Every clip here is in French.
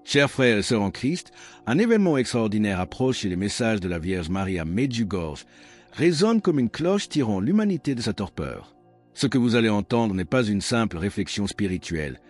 Chers frères et sœurs en Christ, un événement extraordinaire approche et les messages de la Vierge Marie à Medjugorje résonnent comme une cloche tirant l'humanité de sa torpeur. Ce que vous allez entendre n'est pas une simple réflexion spirituelle,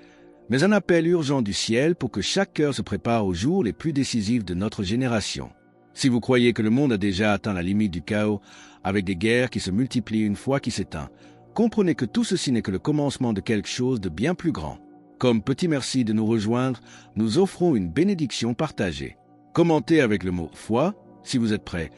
mais un appel urgent du ciel pour que chaque cœur se prépare aux jours les plus décisifs de notre génération. Si vous croyez que le monde a déjà atteint la limite du chaos, avec des guerres qui se multiplient une fois qui s'éteint, comprenez que tout ceci n'est que le commencement de quelque chose de bien plus grand. Comme petit merci de nous rejoindre, nous offrons une bénédiction partagée. Commentez avec le mot « foi » si vous êtes prêts,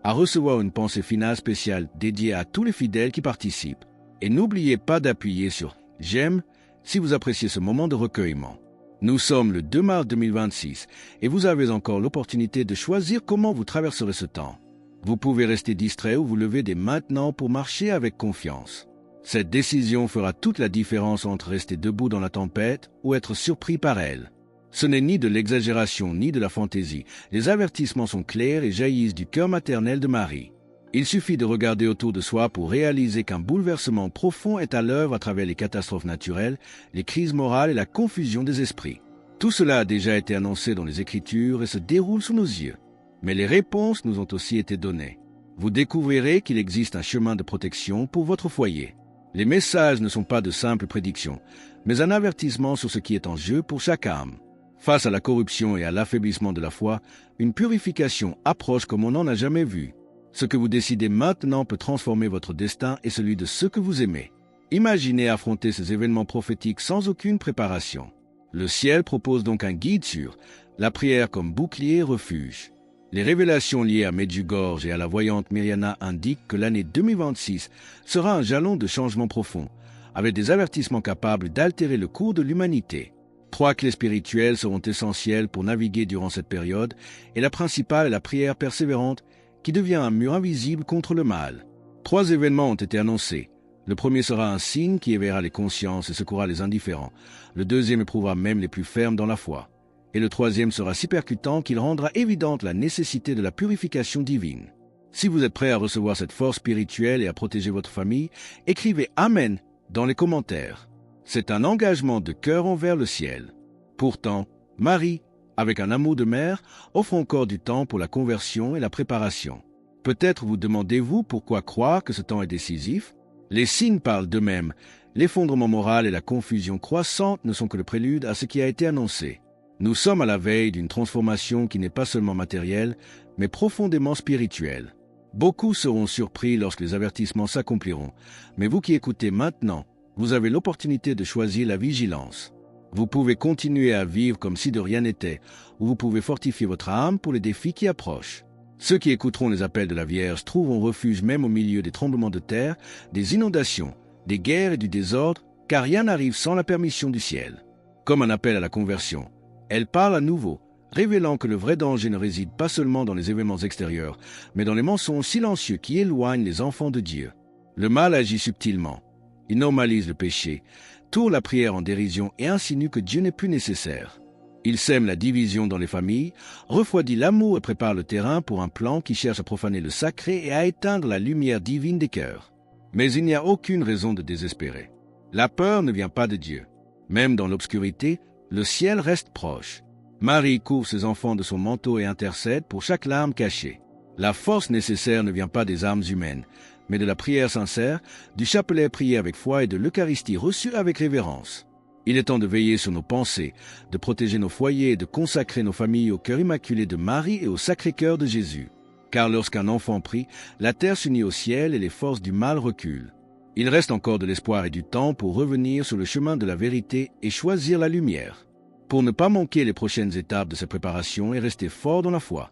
à recevoir une pensée finale spéciale dédiée à tous les fidèles qui participent. Et n'oubliez pas d'appuyer sur « j'aime » si vous appréciez ce moment de recueillement. Nous sommes le 2 mars 2026 et vous avez encore l'opportunité de choisir comment vous traverserez ce temps. Vous pouvez rester distrait ou vous lever dès maintenant pour marcher avec confiance. Cette décision fera toute la différence entre rester debout dans la tempête ou être surpris par elle. Ce n'est ni de l'exagération ni de la fantaisie. Les avertissements sont clairs et jaillissent du cœur maternel de Marie. Il suffit de regarder autour de soi pour réaliser qu'un bouleversement profond est à l'œuvre à travers les catastrophes naturelles, les crises morales et la confusion des esprits. Tout cela a déjà été annoncé dans les Écritures et se déroule sous nos yeux. Mais les réponses nous ont aussi été données. Vous découvrirez qu'il existe un chemin de protection pour votre foyer. Les messages ne sont pas de simples prédictions, mais un avertissement sur ce qui est en jeu pour chaque âme. Face à la corruption et à l'affaiblissement de la foi, une purification approche comme on n'en a jamais vu. Ce que vous décidez maintenant peut transformer votre destin et celui de ceux que vous aimez. Imaginez affronter ces événements prophétiques sans aucune préparation. Le ciel propose donc un guide sûr, la prière comme bouclier et refuge. Les révélations liées à Medjugorje et à la voyante Mirjana indiquent que l'année 2026 sera un jalon de changement profond, avec des avertissements capables d'altérer le cours de l'humanité. 3 clés spirituelles seront essentielles pour naviguer durant cette période, et la principale est la prière persévérante qui devient un mur invisible contre le mal. 3 événements ont été annoncés. Le premier sera un signe qui éveillera les consciences et secouera les indifférents. Le deuxième éprouvera même les plus fermes dans la foi. Et le troisième sera si percutant qu'il rendra évidente la nécessité de la purification divine. Si vous êtes prêt à recevoir cette force spirituelle et à protéger votre famille, écrivez « Amen » dans les commentaires. C'est un engagement de cœur envers le ciel. Pourtant, Marie, avec un amour de mère, offre encore du temps pour la conversion et la préparation. Peut-être vous demandez-vous pourquoi croire que ce temps est décisif? Les signes parlent d'eux-mêmes. L'effondrement moral et la confusion croissante ne sont que le prélude à ce qui a été annoncé. Nous sommes à la veille d'une transformation qui n'est pas seulement matérielle, mais profondément spirituelle. Beaucoup seront surpris lorsque les avertissements s'accompliront, mais vous qui écoutez maintenant, vous avez l'opportunité de choisir la vigilance. Vous pouvez continuer à vivre comme si de rien n'était, ou vous pouvez fortifier votre âme pour les défis qui approchent. Ceux qui écouteront les appels de la Vierge trouveront refuge même au milieu des tremblements de terre, des inondations, des guerres et du désordre, car rien n'arrive sans la permission du ciel. Comme un appel à la conversion, elle parle à nouveau, révélant que le vrai danger ne réside pas seulement dans les événements extérieurs, mais dans les mensonges silencieux qui éloignent les enfants de Dieu. Le mal agit subtilement. Il normalise le péché, tourne la prière en dérision et insinue que Dieu n'est plus nécessaire. Il sème la division dans les familles, refroidit l'amour et prépare le terrain pour un plan qui cherche à profaner le sacré et à éteindre la lumière divine des cœurs. Mais il n'y a aucune raison de désespérer. La peur ne vient pas de Dieu. Même dans l'obscurité, le ciel reste proche. Marie couvre ses enfants de son manteau et intercède pour chaque larme cachée. La force nécessaire ne vient pas des armes humaines, mais de la prière sincère, du chapelet prié avec foi et de l'Eucharistie reçue avec révérence. Il est temps de veiller sur nos pensées, de protéger nos foyers et de consacrer nos familles au cœur immaculé de Marie et au Sacré-Cœur de Jésus. Car lorsqu'un enfant prie, la terre s'unit au ciel et les forces du mal reculent. Il reste encore de l'espoir et du temps pour revenir sur le chemin de la vérité et choisir la lumière. Pour ne pas manquer les prochaines étapes de cette préparation et rester fort dans la foi,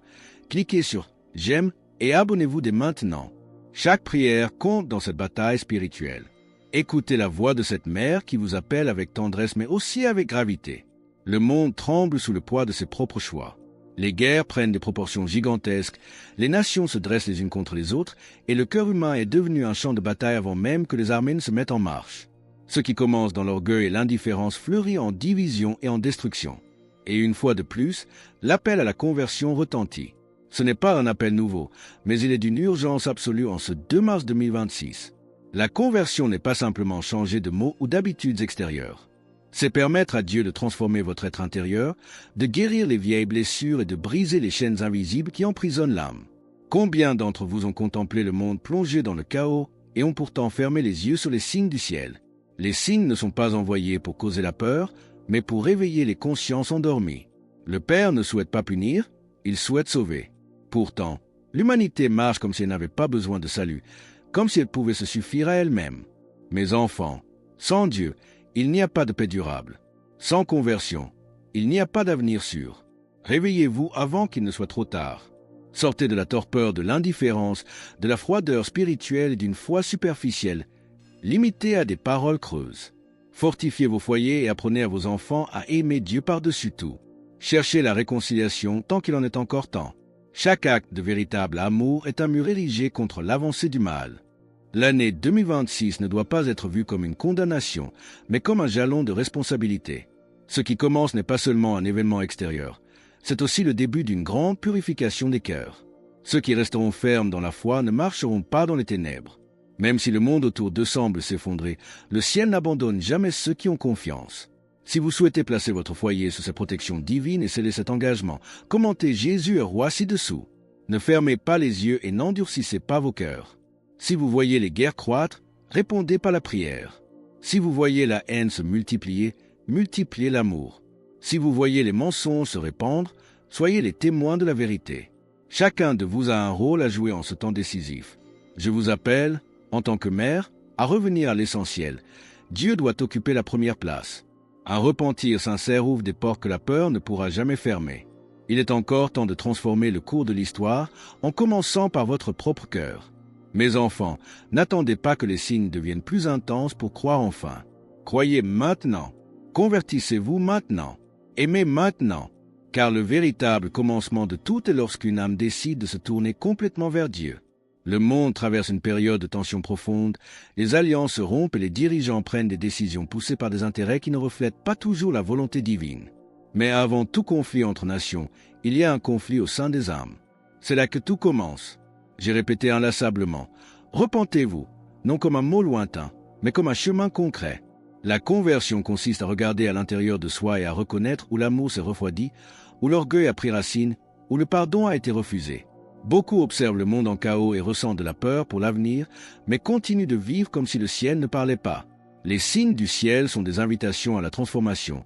cliquez sur « J'aime » et abonnez-vous dès maintenant. Chaque prière compte dans cette bataille spirituelle. Écoutez la voix de cette mère qui vous appelle avec tendresse mais aussi avec gravité. Le monde tremble sous le poids de ses propres choix. Les guerres prennent des proportions gigantesques, les nations se dressent les unes contre les autres, et le cœur humain est devenu un champ de bataille avant même que les armées ne se mettent en marche. Ce qui commence dans l'orgueil et l'indifférence fleurit en division et en destruction. Et une fois de plus, l'appel à la conversion retentit. Ce n'est pas un appel nouveau, mais il est d'une urgence absolue en ce 2 mars 2026. La conversion n'est pas simplement changer de mots ou d'habitudes extérieures. C'est permettre à Dieu de transformer votre être intérieur, de guérir les vieilles blessures et de briser les chaînes invisibles qui emprisonnent l'âme. Combien d'entre vous ont contemplé le monde plongé dans le chaos et ont pourtant fermé les yeux sur les signes du ciel? Les signes ne sont pas envoyés pour causer la peur, mais pour réveiller les consciences endormies. Le Père ne souhaite pas punir, il souhaite sauver. Pourtant, l'humanité marche comme si elle n'avait pas besoin de salut, comme si elle pouvait se suffire à elle-même. Mes enfants, sans Dieu, il n'y a pas de paix durable. Sans conversion, il n'y a pas d'avenir sûr. Réveillez-vous avant qu'il ne soit trop tard. Sortez de la torpeur, de l'indifférence, de la froideur spirituelle et d'une foi superficielle, limitée à des paroles creuses. Fortifiez vos foyers et apprenez à vos enfants à aimer Dieu par-dessus tout. Cherchez la réconciliation tant qu'il en est encore temps. Chaque acte de véritable amour est un mur érigé contre l'avancée du mal. L'année 2026 ne doit pas être vue comme une condamnation, mais comme un jalon de responsabilité. Ce qui commence n'est pas seulement un événement extérieur, c'est aussi le début d'une grande purification des cœurs. Ceux qui resteront fermes dans la foi ne marcheront pas dans les ténèbres. Même si le monde autour d'eux semble s'effondrer, le ciel n'abandonne jamais ceux qui ont confiance. Si vous souhaitez placer votre foyer sous sa protection divine et sceller cet engagement, commentez Jésus est roi ci-dessous. Ne fermez pas les yeux et n'endurcissez pas vos cœurs. Si vous voyez les guerres croître, répondez par la prière. Si vous voyez la haine se multiplier, multipliez l'amour. Si vous voyez les mensonges se répandre, soyez les témoins de la vérité. Chacun de vous a un rôle à jouer en ce temps décisif. Je vous appelle, en tant que mère, à revenir à l'essentiel. Dieu doit occuper la première place. Un repentir sincère ouvre des portes que la peur ne pourra jamais fermer. Il est encore temps de transformer le cours de l'histoire en commençant par votre propre cœur. Mes enfants, n'attendez pas que les signes deviennent plus intenses pour croire enfin. Croyez maintenant. Convertissez-vous maintenant. Aimez maintenant. Car le véritable commencement de tout est lorsqu'une âme décide de se tourner complètement vers Dieu. Le monde traverse une période de tension profonde, les alliances se rompent et les dirigeants prennent des décisions poussées par des intérêts qui ne reflètent pas toujours la volonté divine. Mais avant tout conflit entre nations, il y a un conflit au sein des âmes. C'est là que tout commence. J'ai répété inlassablement, repentez-vous, non comme un mot lointain, mais comme un chemin concret. La conversion consiste à regarder à l'intérieur de soi et à reconnaître où l'amour s'est refroidi, où l'orgueil a pris racine, où le pardon a été refusé. Beaucoup observent le monde en chaos et ressentent de la peur pour l'avenir, mais continuent de vivre comme si le ciel ne parlait pas. Les signes du ciel sont des invitations à la transformation,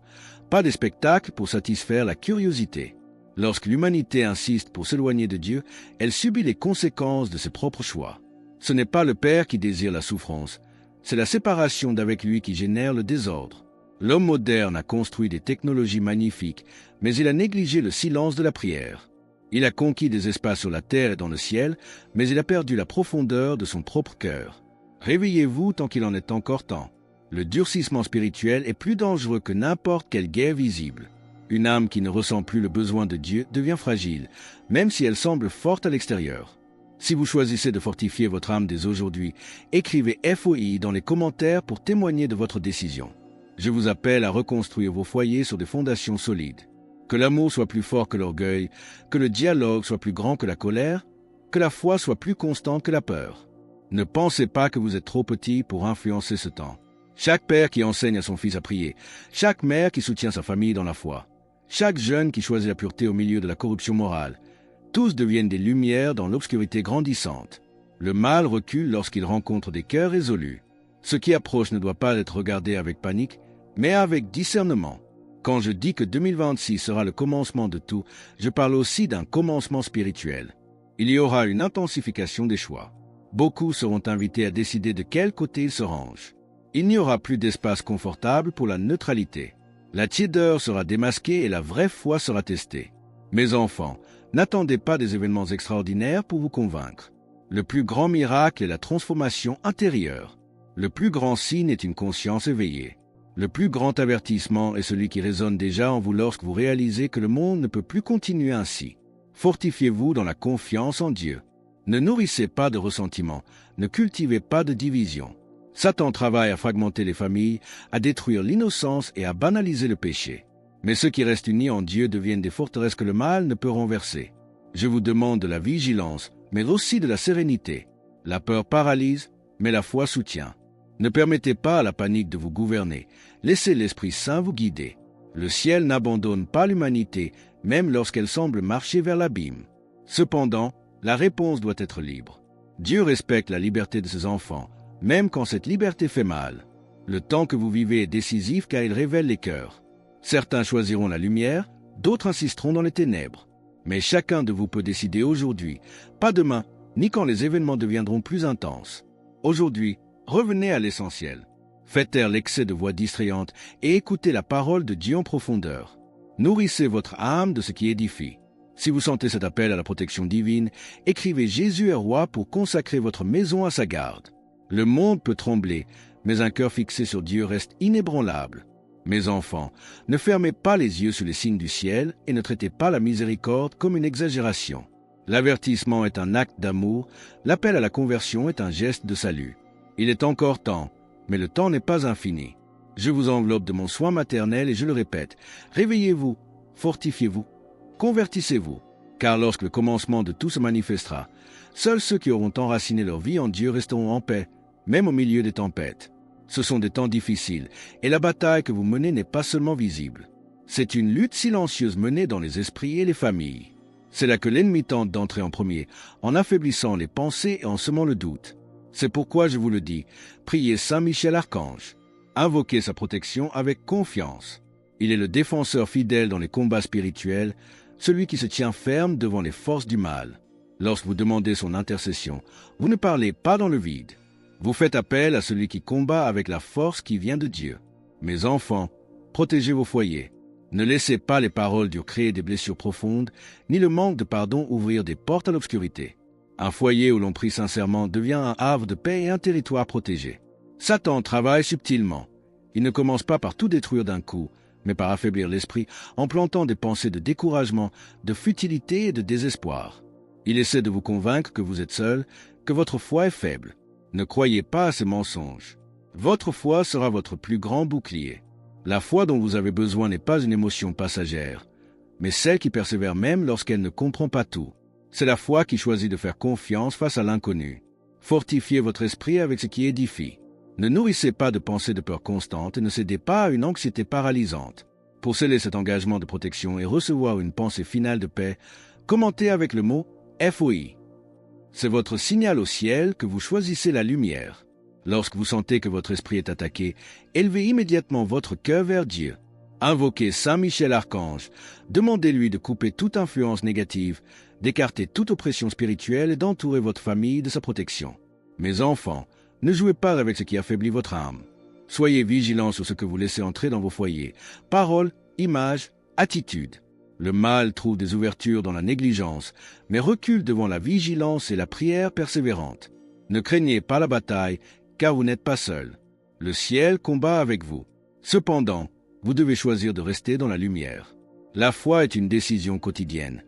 pas des spectacles pour satisfaire la curiosité. Lorsque l'humanité insiste pour s'éloigner de Dieu, elle subit les conséquences de ses propres choix. Ce n'est pas le Père qui désire la souffrance, c'est la séparation d'avec lui qui génère le désordre. L'homme moderne a construit des technologies magnifiques, mais il a négligé le silence de la prière. Il a conquis des espaces sur la terre et dans le ciel, mais il a perdu la profondeur de son propre cœur. Réveillez-vous tant qu'il en est encore temps. Le durcissement spirituel est plus dangereux que n'importe quelle guerre visible. Une âme qui ne ressent plus le besoin de Dieu devient fragile, même si elle semble forte à l'extérieur. Si vous choisissez de fortifier votre âme dès aujourd'hui, écrivez FOI dans les commentaires pour témoigner de votre décision. Je vous appelle à reconstruire vos foyers sur des fondations solides. Que l'amour soit plus fort que l'orgueil, que le dialogue soit plus grand que la colère, que la foi soit plus constante que la peur. Ne pensez pas que vous êtes trop petit pour influencer ce temps. Chaque père qui enseigne à son fils à prier, chaque mère qui soutient sa famille dans la foi, chaque jeune qui choisit la pureté au milieu de la corruption morale, tous deviennent des lumières dans l'obscurité grandissante. Le mal recule lorsqu'il rencontre des cœurs résolus. Ce qui approche ne doit pas être regardé avec panique, mais avec discernement. Quand je dis que 2026 sera le commencement de tout, je parle aussi d'un commencement spirituel. Il y aura une intensification des choix. Beaucoup seront invités à décider de quel côté ils se rangent. Il n'y aura plus d'espace confortable pour la neutralité. La tiédeur sera démasquée et la vraie foi sera testée. Mes enfants, n'attendez pas des événements extraordinaires pour vous convaincre. Le plus grand miracle est la transformation intérieure. Le plus grand signe est une conscience éveillée. Le plus grand avertissement est celui qui résonne déjà en vous lorsque vous réalisez que le monde ne peut plus continuer ainsi. Fortifiez-vous dans la confiance en Dieu. Ne nourrissez pas de ressentiment, ne cultivez pas de division. Satan travaille à fragmenter les familles, à détruire l'innocence et à banaliser le péché. Mais ceux qui restent unis en Dieu deviennent des forteresses que le mal ne peut renverser. Je vous demande de la vigilance, mais aussi de la sérénité. La peur paralyse, mais la foi soutient. Ne permettez pas à la panique de vous gouverner. Laissez l'Esprit Saint vous guider. Le ciel n'abandonne pas l'humanité, même lorsqu'elle semble marcher vers l'abîme. Cependant, la réponse doit être libre. Dieu respecte la liberté de ses enfants, même quand cette liberté fait mal. Le temps que vous vivez est décisif car il révèle les cœurs. Certains choisiront la lumière, d'autres insisteront dans les ténèbres. Mais chacun de vous peut décider aujourd'hui, pas demain, ni quand les événements deviendront plus intenses. Aujourd'hui, revenez à l'essentiel. Faites taire l'excès de voix distrayantes et écoutez la parole de Dieu en profondeur. Nourrissez votre âme de ce qui édifie. Si vous sentez cet appel à la protection divine, écrivez Jésus est roi pour consacrer votre maison à sa garde. Le monde peut trembler, mais un cœur fixé sur Dieu reste inébranlable. Mes enfants, ne fermez pas les yeux sur les signes du ciel et ne traitez pas la miséricorde comme une exagération. L'avertissement est un acte d'amour, l'appel à la conversion est un geste de salut. Il est encore temps, mais le temps n'est pas infini. Je vous enveloppe de mon soin maternel et je le répète, réveillez-vous, fortifiez-vous, convertissez-vous, car lorsque le commencement de tout se manifestera, seuls ceux qui auront enraciné leur vie en Dieu resteront en paix, même au milieu des tempêtes. Ce sont des temps difficiles, et la bataille que vous menez n'est pas seulement visible. C'est une lutte silencieuse menée dans les esprits et les familles. C'est là que l'ennemi tente d'entrer en premier, en affaiblissant les pensées et en semant le doute. C'est pourquoi je vous le dis, priez Saint Michel Archange. Invoquez sa protection avec confiance. Il est le défenseur fidèle dans les combats spirituels, celui qui se tient ferme devant les forces du mal. Lorsque vous demandez son intercession, vous ne parlez pas dans le vide. Vous faites appel à celui qui combat avec la force qui vient de Dieu. Mes enfants, protégez vos foyers. Ne laissez pas les paroles dures créer des blessures profondes, ni le manque de pardon ouvrir des portes à l'obscurité. Un foyer où l'on prie sincèrement devient un havre de paix et un territoire protégé. Satan travaille subtilement. Il ne commence pas par tout détruire d'un coup, mais par affaiblir l'esprit en plantant des pensées de découragement, de futilité et de désespoir. Il essaie de vous convaincre que vous êtes seul, que votre foi est faible. Ne croyez pas à ces mensonges. Votre foi sera votre plus grand bouclier. La foi dont vous avez besoin n'est pas une émotion passagère, mais celle qui persévère même lorsqu'elle ne comprend pas tout. C'est la foi qui choisit de faire confiance face à l'inconnu. Fortifiez votre esprit avec ce qui édifie. Ne nourrissez pas de pensées de peur constante et ne cédez pas à une anxiété paralysante. Pour sceller cet engagement de protection et recevoir une pensée finale de paix, commentez avec le mot FOI. C'est votre signal au ciel que vous choisissez la lumière. Lorsque vous sentez que votre esprit est attaqué, élevez immédiatement votre cœur vers Dieu. Invoquez Saint Michel Archange, demandez-lui de couper toute influence négative, d'écarter toute oppression spirituelle et d'entourer votre famille de sa protection. Mes enfants, ne jouez pas avec ce qui affaiblit votre âme. Soyez vigilants sur ce que vous laissez entrer dans vos foyers. Paroles, images, attitudes. Le mal trouve des ouvertures dans la négligence, mais recule devant la vigilance et la prière persévérante. Ne craignez pas la bataille, car vous n'êtes pas seul. Le ciel combat avec vous. Cependant, vous devez choisir de rester dans la lumière. La foi est une décision quotidienne.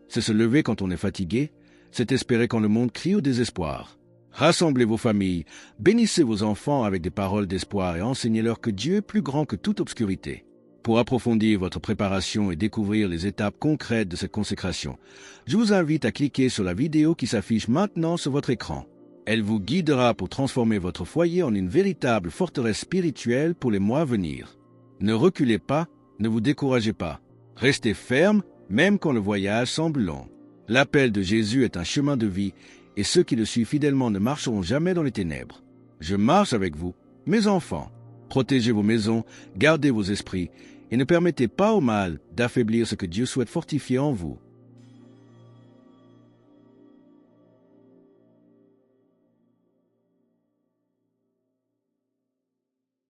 C'est se lever quand on est fatigué, c'est espérer quand le monde crie au désespoir. Rassemblez vos familles, bénissez vos enfants avec des paroles d'espoir et enseignez-leur que Dieu est plus grand que toute obscurité. Pour approfondir votre préparation et découvrir les étapes concrètes de cette consécration, je vous invite à cliquer sur la vidéo qui s'affiche maintenant sur votre écran. Elle vous guidera pour transformer votre foyer en une véritable forteresse spirituelle pour les mois à venir. Ne reculez pas, ne vous découragez pas. Restez ferme, même quand le voyage semble long. L'appel de Jésus est un chemin de vie, et ceux qui le suivent fidèlement ne marcheront jamais dans les ténèbres. Je marche avec vous, mes enfants. Protégez vos maisons, gardez vos esprits, et ne permettez pas au mal d'affaiblir ce que Dieu souhaite fortifier en vous.